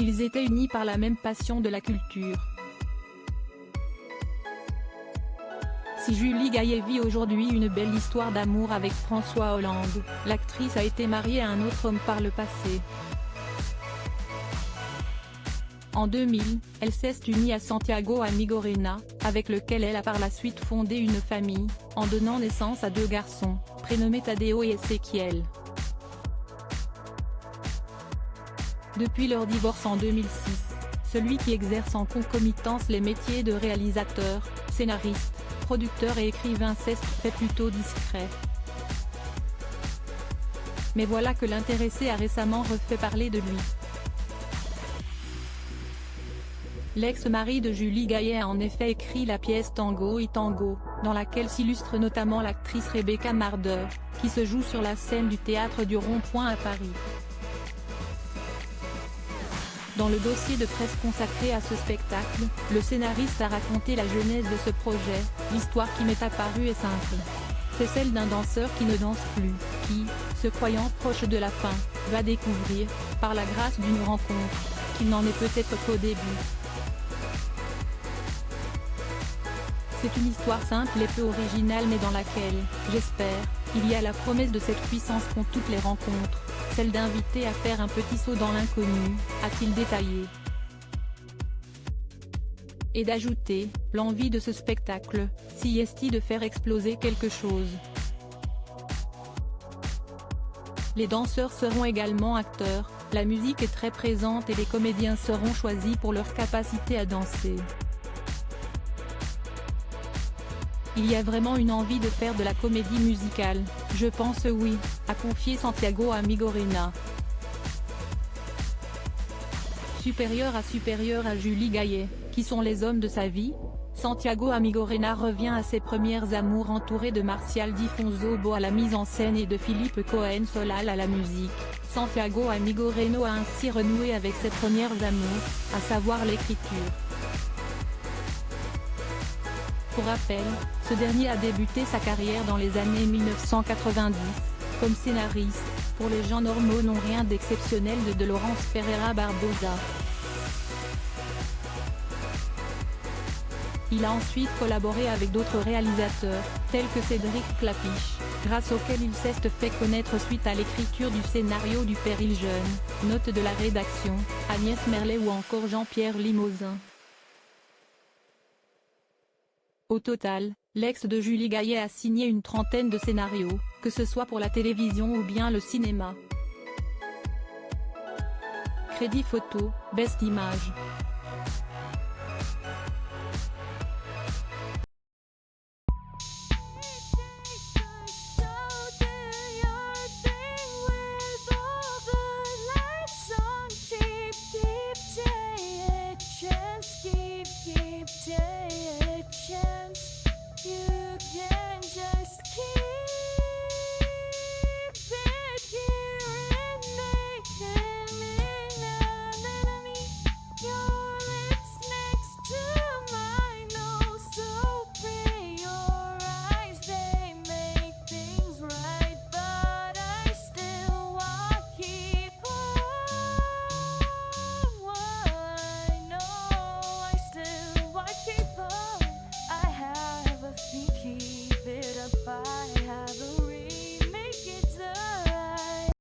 Ils étaient unis par la même passion de la culture. Si Julie Gaillet vit aujourd'hui une belle histoire d'amour avec François Hollande, l'actrice a été mariée à un autre homme par le passé. En 2000, elle s'est unie à Santiago Amigorena, avec lequel elle a par la suite fondé une famille, en donnant naissance à 2 garçons, prénommés Tadeo et Ezequiel. Depuis leur divorce en 2006, celui qui exerce en concomitance les métiers de réalisateur, scénariste, producteur et écrivain s'est fait plutôt discret. Mais voilà que l'intéressé a récemment refait parler de lui. L'ex-mari de Julie Gaillet a en effet écrit la pièce Tango y Tango, dans laquelle s'illustre notamment l'actrice Rebecca Marder, qui se joue sur la scène du théâtre du Rond-Point à Paris. Dans le dossier de presse consacré à ce spectacle, le scénariste a raconté la genèse de ce projet. L'histoire qui m'est apparue est simple. C'est celle d'un danseur qui ne danse plus, qui, se croyant proche de la fin, va découvrir, par la grâce d'une rencontre, qu'il n'en est peut-être qu'au début. C'est une histoire simple et peu originale mais dans laquelle, j'espère, il y a la promesse de cette puissance qu'ont toutes les rencontres, celle d'inviter à faire un petit saut dans l'inconnu, a-t-il détaillé. Et d'ajouter, l'envie de ce spectacle, si est de faire exploser quelque chose. Les danseurs seront également acteurs, la musique est très présente et les comédiens seront choisis pour leur capacité à danser. Il y a vraiment une envie de faire de la comédie musicale, je pense oui, a confié Santiago Amigorena. Supérieur à Julie Gaillet, qui sont les hommes de sa vie, Santiago Amigorena revient à ses premières amours entouré de Martial Di Fonzo à la mise en scène et de Philippe Cohen Solal à la musique. Santiago Amigorena a ainsi renoué avec ses premières amours, à savoir l'écriture. Pour rappel, ce dernier a débuté sa carrière dans les années 1990, comme scénariste, pour Les gens normaux n'ont rien d'exceptionnel de Laurence Ferreira Barbosa. Il a ensuite collaboré avec d'autres réalisateurs, tels que Cédric Klapisch, grâce auquel il s'est fait connaître suite à l'écriture du scénario du Péril jeune, note de la rédaction, Agnès Merlet ou encore Jean-Pierre Limousin. Au total, l'ex de Julie Gaillet a signé une trentaine de scénarios, que ce soit pour la télévision ou bien le cinéma. Crédit photo, Best Image.